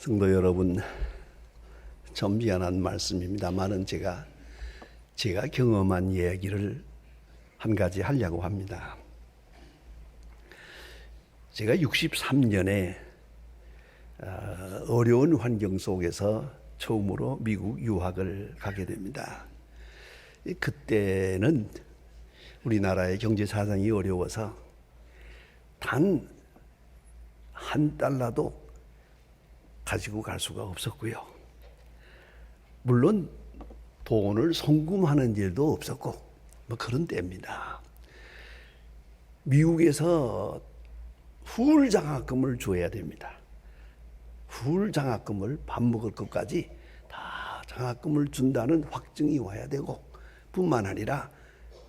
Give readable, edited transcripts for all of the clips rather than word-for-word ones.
성도 여러분, 좀 미안한 말씀입니다만은 제가 경험한 이야기를 한 가지 하려고 합니다. 제가 63년에 어려운 환경 속에서 처음으로 미국 유학을 가게 됩니다. 그때는 우리나라의 경제 사정이 어려워서 단 한 달러도 가지고 갈 수가 없었고요. 물론 돈을 송금하는 일도 없었고 뭐 그런 때입니다. 미국에서 후울 장학금을 줘야 됩니다. 후울 장학금을 밥 먹을 것까지 다 장학금을 준다는 확증이 와야 되고 뿐만 아니라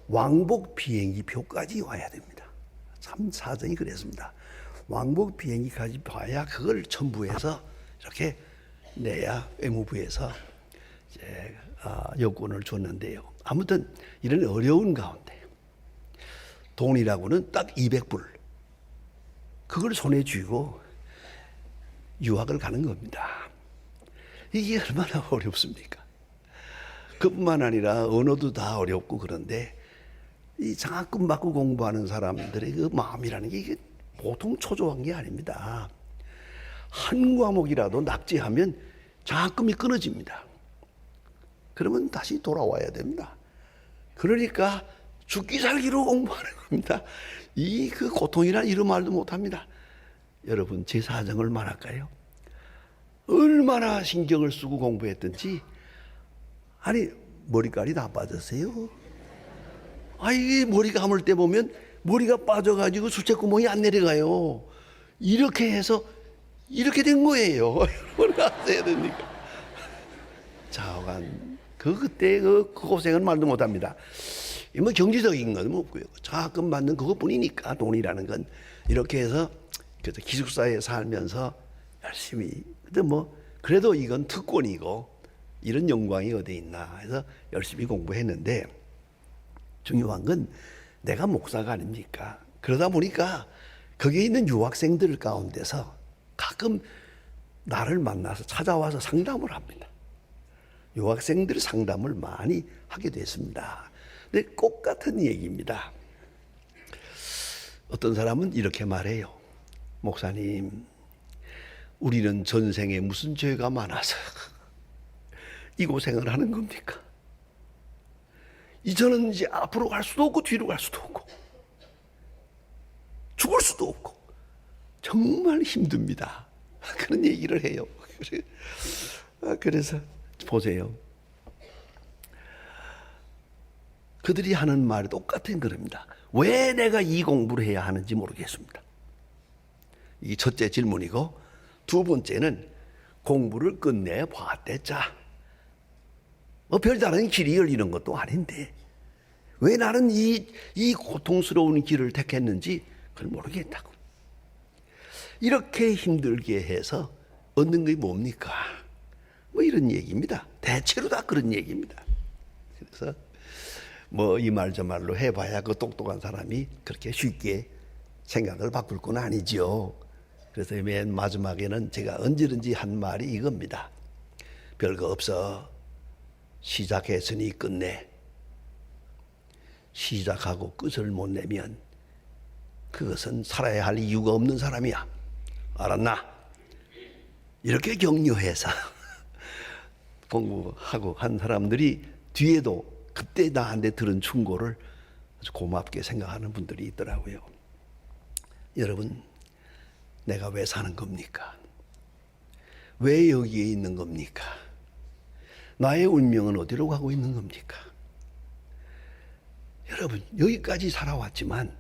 왕복 비행기 표까지 와야 됩니다. 참 사정이 그랬습니다. 왕복 비행기까지 봐야 그걸 첨부해서 이렇게 내야 외무부에서 이제 여권을 줬는데요. 아무튼 이런 어려운 가운데 돈이라고는 딱 200불 그걸 손에 쥐고 유학을 가는 겁니다. 이게 얼마나 어렵습니까? 그뿐만 아니라 언어도 다 어렵고 그런데 이 장학금 받고 공부하는 사람들의 그 마음이라는 게 이게 보통 초조한 게 아닙니다. 한 과목이라도 낙제하면 장학금이 끊어집니다. 그러면 다시 돌아와야 됩니다. 그러니까 죽기 살기로 공부하는 겁니다. 그 고통이란 이런 말도 못합니다. 여러분 제 사정을 말할까요? 얼마나 신경을 쓰고 공부했든지 아니 머리깔이 다 빠졌어요. 이게 머리 감을 때 보면 머리가 빠져가지고 수채구멍이 안 내려가요. 이렇게 해서 이렇게 된 거예요. 얼마나 해야 됩니까? 자오간 그때 그 고생은 말도 못합니다. 뭐 경제적인 건 없고요. 장학금 받는 그것뿐이니까 돈이라는 건 이렇게 해서 그래서 기숙사에 살면서 열심히 근데 뭐 그래도 이건 특권이고 이런 영광이 어디 있나 해서 열심히 공부했는데 중요한 건 내가 목사가 아닙니까? 그러다 보니까 거기에 있는 유학생들 가운데서 가끔 나를 만나서 찾아와서 상담을 합니다. 유학생들 상담을 많이 하게 됐습니다. 근데 꼭 같은 얘기입니다. 어떤 사람은 이렇게 말해요. 목사님, 우리는 전생에 무슨 죄가 많아서 이 고생을 하는 겁니까? 저는 이제 앞으로 갈 수도 없고 뒤로 갈 수도 없고 죽을 수도 없고 정말 힘듭니다. 그런 얘기를 해요. 그래서 보세요. 그들이 하는 말이 똑같은 겁니다. 왜 내가 이 공부를 해야 하는지 모르겠습니다. 이게 첫째 질문이고 두 번째는 공부를 끝내 봤댔자 별다른 길이 열리는 것도 아닌데 왜 나는 이 고통스러운 길을 택했는지 그걸 모르겠다고. 이렇게 힘들게 해서 얻는 게 뭡니까? 뭐 이런 얘기입니다. 대체로 다 그런 얘기입니다. 그래서 뭐 이 말 저 말로 해봐야 그 똑똑한 사람이 그렇게 쉽게 생각을 바꿀 건 아니죠. 그래서 맨 마지막에는 제가 언제든지 한 말이 이겁니다. 별거 없어. 시작했으니 끝내. 시작하고 끝을 못 내면 그것은 살아야 할 이유가 없는 사람이야. 알았나? 이렇게 격려해서 공부하고 한 사람들이 뒤에도 그때 나한테 들은 충고를 아주 고맙게 생각하는 분들이 있더라고요. 여러분, 내가 왜 사는 겁니까? 왜 여기에 있는 겁니까? 나의 운명은 어디로 가고 있는 겁니까? 여러분, 여기까지 살아왔지만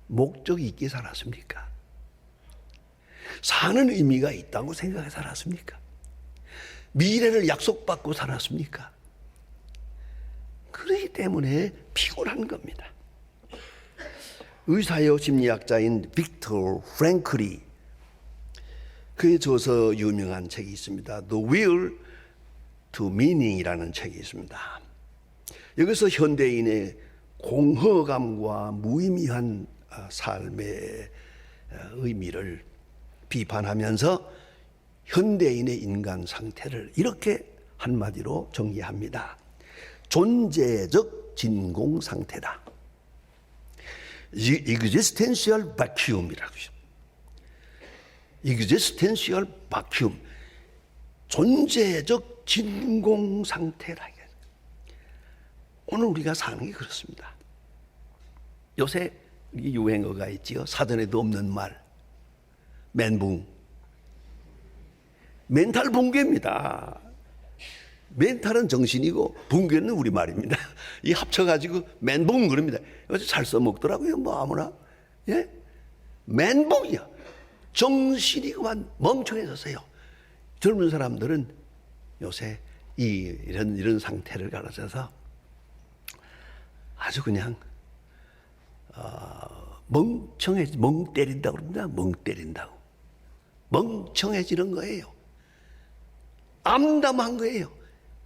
목적이 있게 살았습니까? 사는 의미가 있다고 생각해 살았습니까? 미래를 약속받고 살았습니까? 그렇기 때문에 피곤한 겁니다. 의사요 심리학자인 빅터 프랭클이 그에 줘서 유명한 책이 있습니다. The Will to Meaning이라는 책이 있습니다. 여기서 현대인의 공허감과 무의미한 삶의 의미를 비판하면서 현대인의 인간 상태를 이렇게 한마디로 정리합니다. 존재적 진공 상태다. existential vacuum이라고 해요. existential vacuum. 존재적 진공 상태라. 오늘 우리가 사는 게 그렇습니다. 요새 유행어가 있지요. 사전에도 없는 말. 멘붕. 멘탈 붕괴입니다. 멘탈은 정신이고 붕괴는 우리말입니다. 이 합쳐가지고 멘붕 그럽니다. 요새 잘 써먹더라고요. 뭐 아무나. 예? 멘붕이야. 정신이 그만 멍청해졌어요. 젊은 사람들은 요새 이런 상태를 가르쳐서 아주 그냥 멍 때린다고 그럽니다. 멍 때린다고. 멍청해지는 거예요. 암담한 거예요.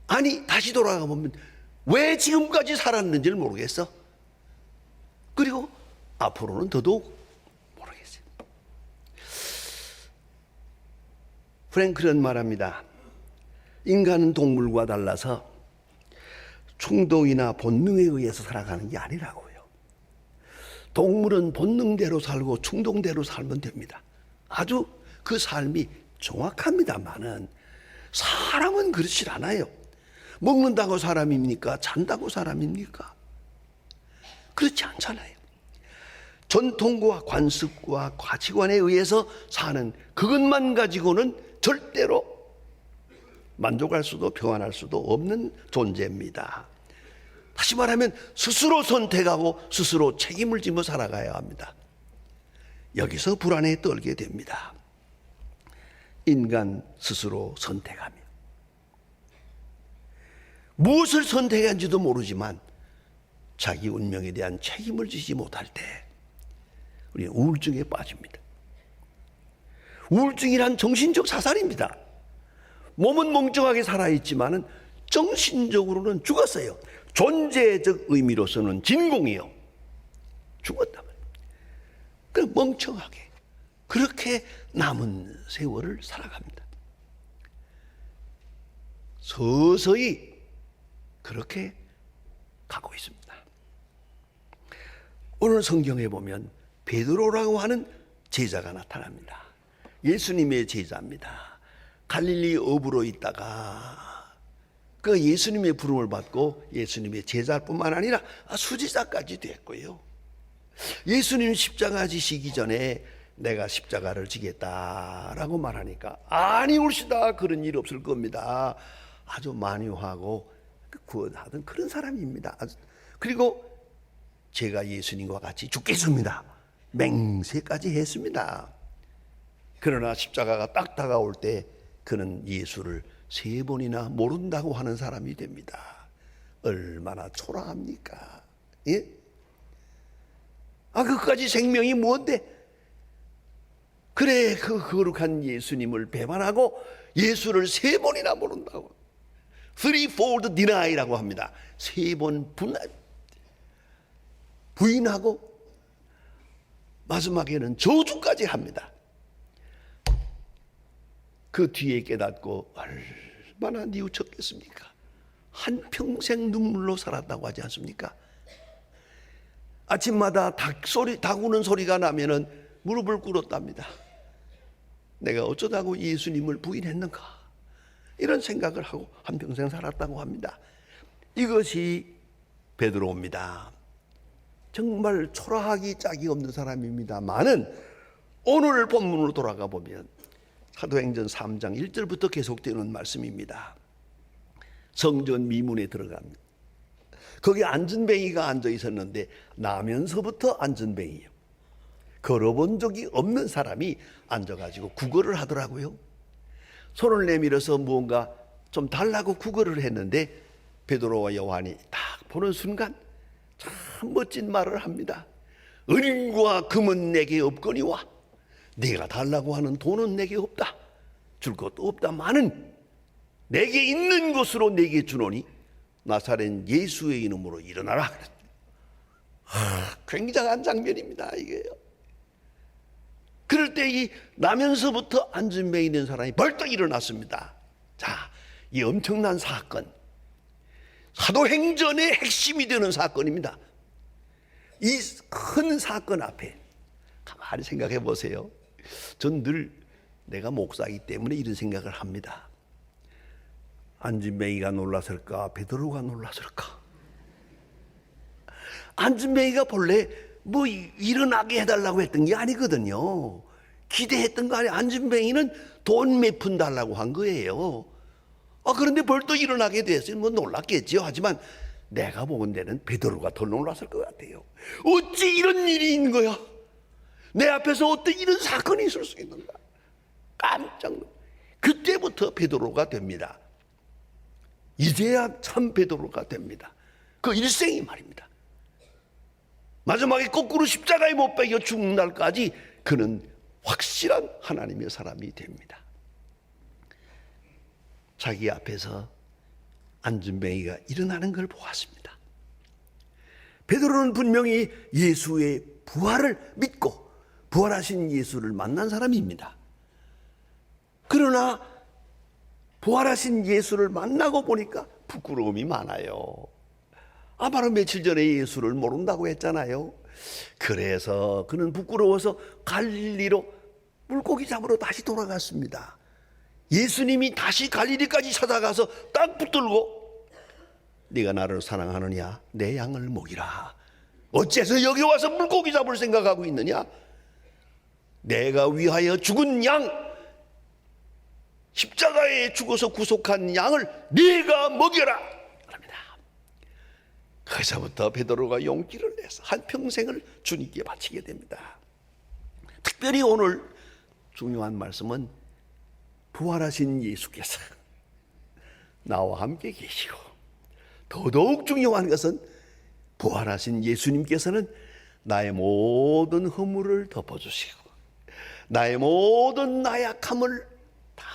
아니 다시 돌아가 보면 왜 지금까지 살았는지를 모르겠어. 그리고 앞으로는 더더욱 모르겠어요. 프랭클은 말합니다. 인간은 동물과 달라서 충동이나 본능에 의해서 살아가는 게 아니라고요. 동물은 본능대로 살고 충동대로 살면 됩니다. 아주 그 삶이 정확합니다만은 사람은 그렇지 않아요. 먹는다고 사람입니까? 잔다고 사람입니까? 그렇지 않잖아요. 전통과 관습과 가치관에 의해서 사는 그것만 가지고는 절대로 만족할 수도 평안할 수도 없는 존재입니다. 다시 말하면 스스로 선택하고 스스로 책임을 지며 살아가야 합니다. 여기서 불안에 떨게 됩니다. 인간 스스로 선택하며 무엇을 선택한지도 모르지만 자기 운명에 대한 책임을 지지 못할 때 우리는 우울증에 빠집니다. 우울증이란 정신적 사살입니다. 몸은 멍청하게 살아있지만 정신적으로는 죽었어요. 존재적 의미로서는 진공이요. 죽었단 말이에요. 그 멍청하게 그렇게 남은 세월을 살아갑니다. 서서히 그렇게 가고 있습니다. 오늘 성경에 보면 베드로라고 하는 제자가 나타납니다. 예수님의 제자입니다. 갈릴리 어부로 있다가 그 예수님의 부름을 받고 예수님의 제자뿐만 아니라 수지자까지 됐고요. 예수님 십자가 지시기 전에 내가 십자가를 지겠다라고 말하니까 아니 옳시다 그런 일 없을 겁니다. 아주 만유하고 구원하던 그런 사람입니다. 그리고 제가 예수님과 같이 죽겠습니다. 맹세까지 했습니다. 그러나 십자가가 딱 다가올 때 그는 예수를 3번이나 모른다고 하는 사람이 됩니다. 얼마나 초라합니까? 예? 그까지 생명이 뭔데? 그래 그 거룩한 예수님을 배반하고 예수를 3번이나 모른다고. threefold deny라고 합니다. 3번 부인하고 마지막에는 저주까지 합니다. 그 뒤에 깨닫고 얼마나 뉘우쳤겠습니까? 한평생 눈물로 살았다고 하지 않습니까? 아침마다 닭 우는 소리가 나면은 무릎을 꿇었답니다. 내가 어쩌다고 예수님을 부인했는가? 이런 생각을 하고 한평생 살았다고 합니다. 이것이 베드로입니다. 정말 초라하기 짝이 없는 사람입니다만은 오늘 본문으로 돌아가 보면 사도행전 3장 1절부터 계속되는 말씀입니다. 성전 미문에 들어갑니다. 거기 안전뱅이가 앉아 있었는데 나면서부터 안전뱅이요. 걸어본 적이 없는 사람이 앉아가지고 구걸을 하더라고요. 손을 내밀어서 무언가 좀 달라고 구걸을 했는데 베드로와 요한이 딱 보는 순간 참 멋진 말을 합니다. 은과 금은 내게 없거니와 네가 달라고 하는 돈은 내게 없다. 줄 것도 없다마는 내게 있는 것으로 내게 주노니 나사렛 예수의 이름으로 일어나라. 굉장한 장면입니다. 이게요. 그럴 때 이 나면서부터 안진뱅이 된 사람이 벌떡 일어났습니다. 자, 이 엄청난 사건, 사도행전의 핵심이 되는 사건입니다. 이 큰 사건 앞에 가만히 생각해 보세요. 전 늘 내가 목사이기 때문에 이런 생각을 합니다. 안진뱅이가 놀랐을까? 베드로가 놀랐을까? 안진뱅이가 본래 뭐 일어나게 해달라고 했던 게 아니거든요. 기대했던 거 아니에요. 안진뱅이는 돈 몇 푼 달라고 한 거예요. 그런데 벌떡 일어나게 됐어요. 뭐 놀랐겠죠. 하지만 내가 보는 데는 베드로가 더 놀랐을 것 같아요. 어찌 이런 일이 있는 거야? 내 앞에서 어떤 이런 사건이 있을 수 있는가? 깜짝 놀랐어요. 그때부터 베드로가 됩니다. 이제야 참 베드로가 됩니다. 그 일생이 말입니다. 마지막에 거꾸로 십자가에 못 박혀 죽는 날까지 그는 확실한 하나님의 사람이 됩니다. 자기 앞에서 안진뱅이가 일어나는 걸 보았습니다. 베드로는 분명히 예수의 부활을 믿고 부활하신 예수를 만난 사람입니다. 그러나 부활하신 예수를 만나고 보니까 부끄러움이 많아요. 바로 며칠 전에 예수를 모른다고 했잖아요. 그래서 그는 부끄러워서 갈릴리로 물고기 잡으러 다시 돌아갔습니다. 예수님이 다시 갈릴리까지 찾아가서 딱 붙들고 네가 나를 사랑하느냐? 내 양을 먹이라. 어째서 여기 와서 물고기 잡을 생각하고 있느냐? 내가 위하여 죽은 양, 십자가에 죽어서 구속한 양을 네가 먹여라. 그래서부터 베드로가 용기를 내서 한평생을 주님께 바치게 됩니다. 특별히 오늘 중요한 말씀은 부활하신 예수께서 나와 함께 계시고, 더더욱 중요한 것은 부활하신 예수님께서는 나의 모든 허물을 덮어주시고 나의 모든 나약함을 다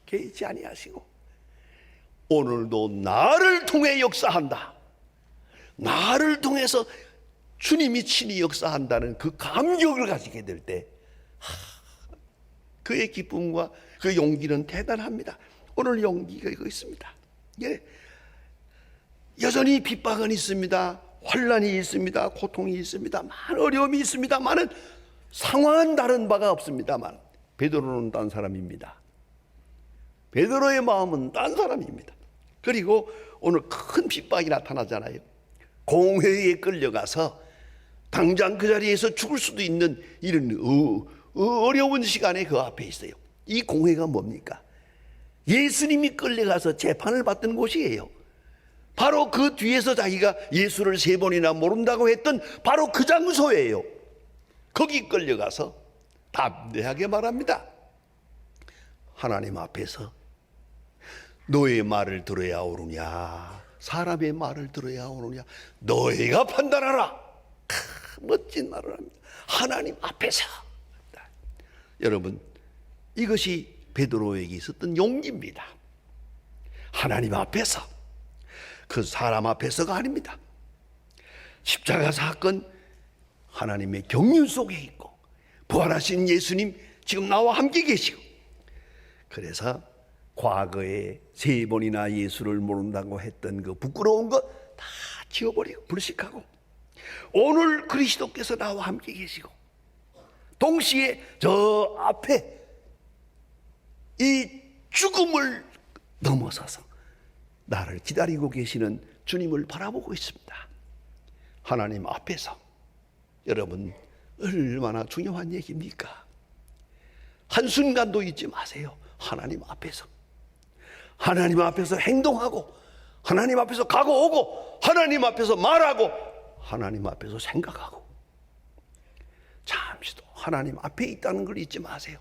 개의치 아니하시고 오늘도 나를 통해 역사한다. 나를 통해서 주님이 친히 역사한다는 그 감격을 가지게 될 때 그의 기쁨과 그 용기는 대단합니다. 오늘 용기가 이거 있습니다. 예. 여전히 핍박은 있습니다. 환난이 있습니다. 고통이 있습니다. 많은 어려움이 있습니다만은 상황은 다른 바가 없습니다만 베드로는 딴 사람입니다. 베드로의 마음은 딴 사람입니다. 그리고 오늘 큰 핍박이 나타나잖아요. 공회에 끌려가서 당장 그 자리에서 죽을 수도 있는 이런 어려운 시간에 그 앞에 있어요. 이 공회가 뭡니까? 예수님이 끌려가서 재판을 받던 곳이에요. 바로 그 뒤에서 자기가 예수를 3번이나 모른다고 했던 바로 그 장소예요. 거기 끌려가서 담대하게 말합니다. 하나님 앞에서 너의 말을 들어야 오느냐, 사람의 말을 들어야 오느냐, 너희가 판단하라. 멋진 말을 합니다. 하나님 앞에서. 여러분, 이것이 베드로에게 있었던 용기입니다. 하나님 앞에서, 그 사람 앞에서가 아닙니다. 십자가 사건, 하나님의 경륜 속에 있고 부활하신 예수님 지금 나와 함께 계시고, 그래서 과거에 3번이나 예수를 모른다고 했던 그 부끄러운 것 다 지워버리고 불식하고 오늘 그리스도께서 나와 함께 계시고 동시에 저 앞에 이 죽음을 넘어서서 나를 기다리고 계시는 주님을 바라보고 있습니다. 하나님 앞에서. 여러분, 얼마나 중요한 얘기입니까? 한순간도 잊지 마세요. 하나님 앞에서. 하나님 앞에서 행동하고 하나님 앞에서 가고 오고 하나님 앞에서 말하고 하나님 앞에서 생각하고 잠시도 하나님 앞에 있다는 걸 잊지 마세요.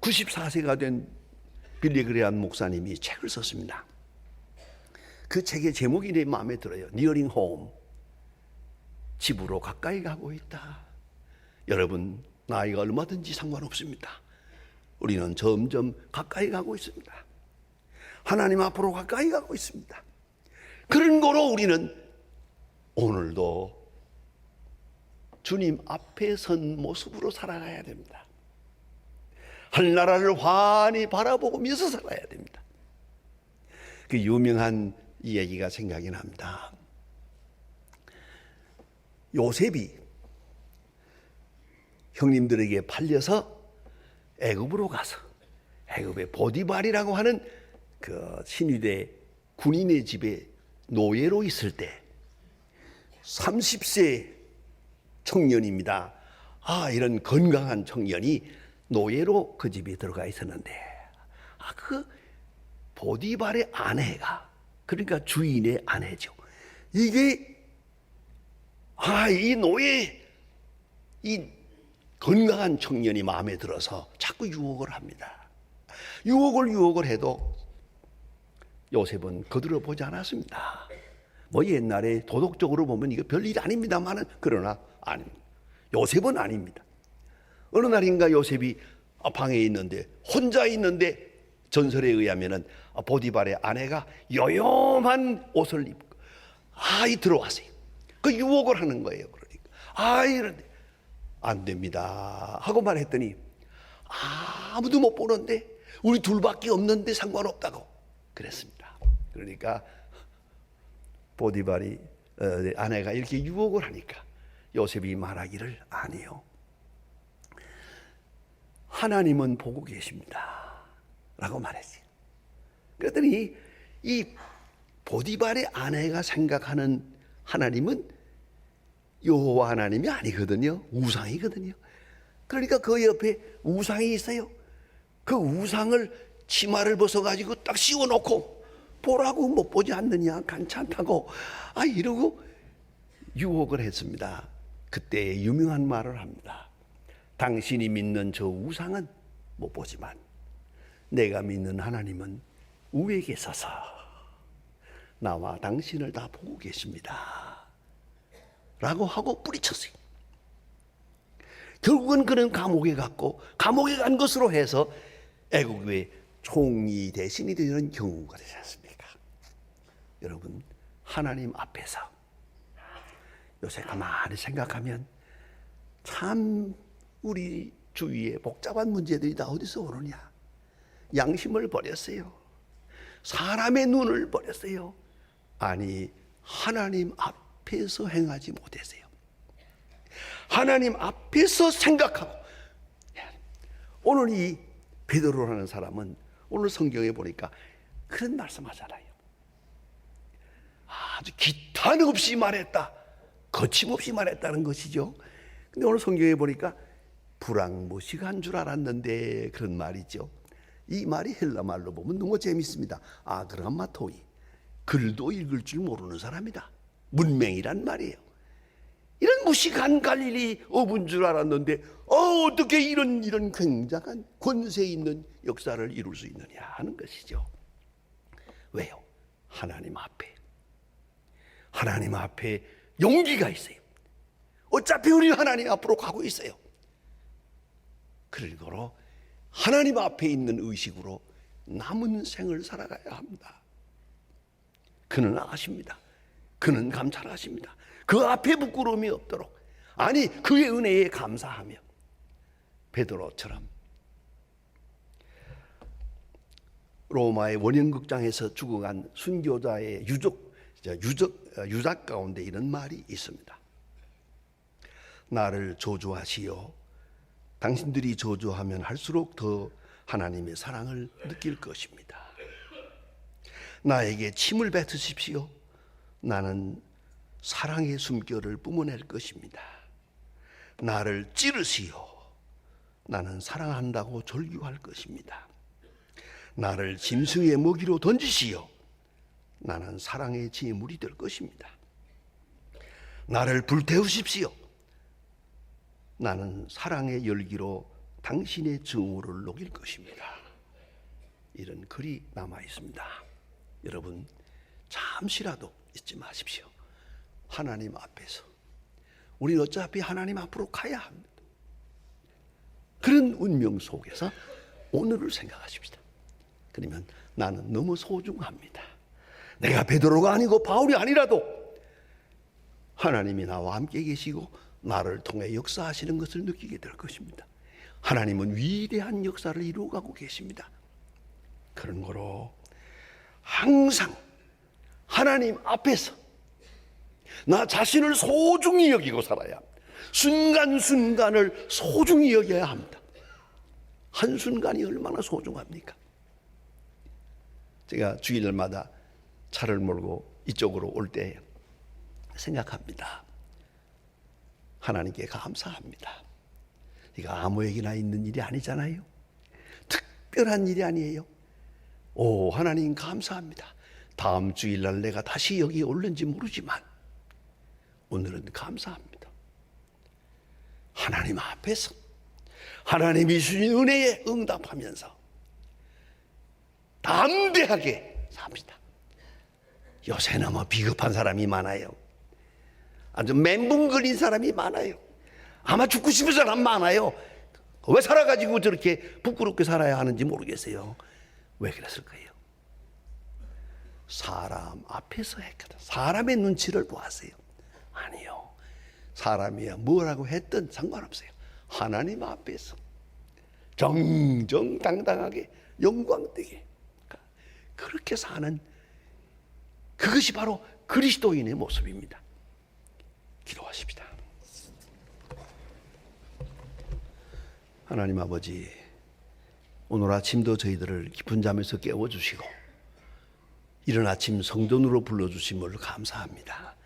94세가 된 빌리 그레함 목사님이 책을 썼습니다. 그 책의 제목이 내 마음에 들어요. Nearing Home. 집으로 가까이 가고 있다. 여러분, 나이가 얼마든지 상관없습니다. 우리는 점점 가까이 가고 있습니다. 하나님 앞으로 가까이 가고 있습니다. 그런 거로 우리는 오늘도 주님 앞에 선 모습으로 살아가야 됩니다. 하늘나라를 환히 바라보면서 살아야 됩니다. 그 유명한 이야기가 생각이 납니다. 요셉이 형님들에게 팔려서 애굽으로 가서 애굽의 보디발이라고 하는 그 신위대 군인의 집에 노예로 있을 때 30세 청년입니다. 이런 건강한 청년이 노예로 그 집에 들어가 있었는데 그 보디발의 아내가, 그러니까 주인의 아내죠. 이게 이 노예, 이 건강한 청년이 마음에 들어서 자꾸 유혹을 합니다. 유혹을 해도 요셉은 거들어 보지 않았습니다. 뭐 옛날에 도덕적으로 보면 이거 별일이 아닙니다만은, 그러나 아닙니다. 요셉은 아닙니다. 어느 날인가 요셉이 방에 있는데, 혼자 있는데, 전설에 의하면은 보디발의 아내가 요염한 옷을 입고 들어왔어요. 그 유혹을 하는 거예요. 그러니까 이런데 안 됩니다 하고 말했더니 아무도 못 보는데, 우리 둘밖에 없는데 상관없다고 그랬습니다. 그러니까 보디발이 아내가 이렇게 유혹을 하니까 요셉이 말하기를, 아니요, 하나님은 보고 계십니다 라고 말했어요. 그랬더니 이 보디발의 아내가 생각하는 하나님은 여호와 하나님이 아니거든요. 우상이거든요. 그러니까 그 옆에 우상이 있어요. 그 우상을 치마를 벗어가지고 딱 씌워놓고 보라고 못 보지 않느냐, 괜찮다고 이러고 유혹을 했습니다. 그때 유명한 말을 합니다. 당신이 믿는 저 우상은 못 보지만 내가 믿는 하나님은 우에 계셔서 나와 당신을 다 보고 계십니다 라고 하고 뿌리쳤어요. 결국은 그는 감옥에 갔고, 감옥에 간 것으로 해서 애국의 총리 대신이 되는 경우가 되지 않습니까? 여러분, 하나님 앞에서 요새 가만히 생각하면 참 우리 주위에 복잡한 문제들이 다 어디서 오느냐. 양심을 버렸어요. 사람의 눈을 버렸어요. 아니, 하나님 앞에서 행하지 못했어요. 하나님 앞에서 생각하고. 오늘 이 베드로라는 사람은 오늘 성경에 보니까 그런 말씀하잖아요. 아주 기탄 없이 말했다, 거침없이 말했다는 것이죠. 근데 오늘 성경에 보니까 불황무식한 줄 알았는데, 그런 말이죠. 이 말이 헬라 말로 보면 너무 재밌습니다. 아그라마토이, 글도 읽을 줄 모르는 사람이다, 문맹이란 말이에요. 이런 무식한 갈릴리 어부인 줄 알았는데 어떻게 이런 굉장한 권세 있는 역사를 이룰 수 있느냐 하는 것이죠. 왜요? 하나님 앞에 용기가 있어요. 어차피 우리는 하나님 앞으로 가고 있어요. 그러므로 하나님 앞에 있는 의식으로 남은 생을 살아가야 합니다. 그는 아십니다. 그는 감찰하십니다. 그 앞에 부끄러움이 없도록, 아니 그의 은혜에 감사하며 베드로처럼 로마의 원형극장에서 죽어간 순교자의 유작 가운데 이런 말이 있습니다. 나를 저주하시오. 당신들이 저주하면 할수록 더 하나님의 사랑을 느낄 것입니다. 나에게 침을 뱉으십시오. 나는 사랑의 숨결을 뿜어낼 것입니다. 나를 찌르시오. 나는 사랑한다고 절규할 것입니다. 나를 짐승의 먹이로 던지시오. 나는 사랑의 제물이 될 것입니다. 나를 불태우십시오. 나는 사랑의 열기로 당신의 증오를 녹일 것입니다. 이런 글이 남아 있습니다. 여러분, 잠시라도 잊지 마십시오. 하나님 앞에서 우리는 어차피 하나님 앞으로 가야 합니다. 그런 운명 속에서 오늘을 생각하십시다. 그러면 나는 너무 소중합니다. 내가 베드로가 아니고 바울이 아니라도 하나님이 나와 함께 계시고 나를 통해 역사하시는 것을 느끼게 될 것입니다. 하나님은 위대한 역사를 이루어가고 계십니다. 그런 거로 항상 하나님 앞에서 나 자신을 소중히 여기고 살아야 합니다. 순간순간을 소중히 여겨야 합니다. 한순간이 얼마나 소중합니까? 제가 주일마다 차를 몰고 이쪽으로 올 때 생각합니다. 하나님께 감사합니다. 이거 아무에게나 있는 일이 아니잖아요. 특별한 일이 아니에요. 오, 하나님 감사합니다. 다음 주일날 내가 다시 여기에 올는지 모르지만 오늘은 감사합니다. 하나님 앞에서 하나님이 주신 은혜에 응답하면서 담대하게 삽시다. 요새 너무 비겁한 사람이 많아요. 아주 멘붕 걸린 사람이 많아요. 아마 죽고 싶은 사람 많아요. 왜 살아가지고 저렇게 부끄럽게 살아야 하는지 모르겠어요. 왜 그랬을 거예요? 사람 앞에서 했거든. 사람의 눈치를 보았어요. 아니요. 사람이야 뭐라고 했든 상관없어요. 하나님 앞에서 정정당당하게 영광되게 그렇게 사는, 그것이 바로 그리스도인의 모습입니다. 기도하십시다. 하나님 아버지, 오늘 아침도 저희들을 깊은 잠에서 깨워주시고 이른 아침 성전으로 불러주심을 감사합니다.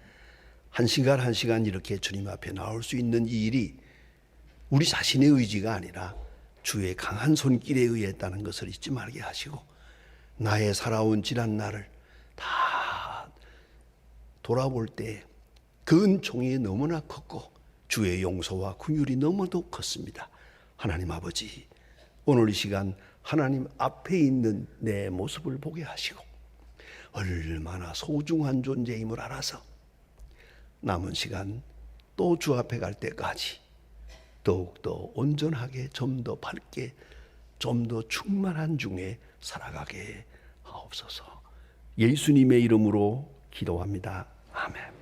한 시간 한 시간 이렇게 주님 앞에 나올 수 있는 이 일이 우리 자신의 의지가 아니라 주의 강한 손길에 의했다는 것을 잊지 말게 하시고, 나의 살아온 지난 날을 다 돌아볼 때 그 은총이 너무나 컸고 주의 용서와 긍휼이 너무도 컸습니다. 하나님 아버지, 오늘 이 시간 하나님 앞에 있는 내 모습을 보게 하시고 얼마나 소중한 존재임을 알아서 남은 시간 또 주 앞에 갈 때까지 더욱더 온전하게, 좀 더 밝게, 좀 더 충만한 중에 살아가게 하옵소서. 예수님의 이름으로 기도합니다. 아멘.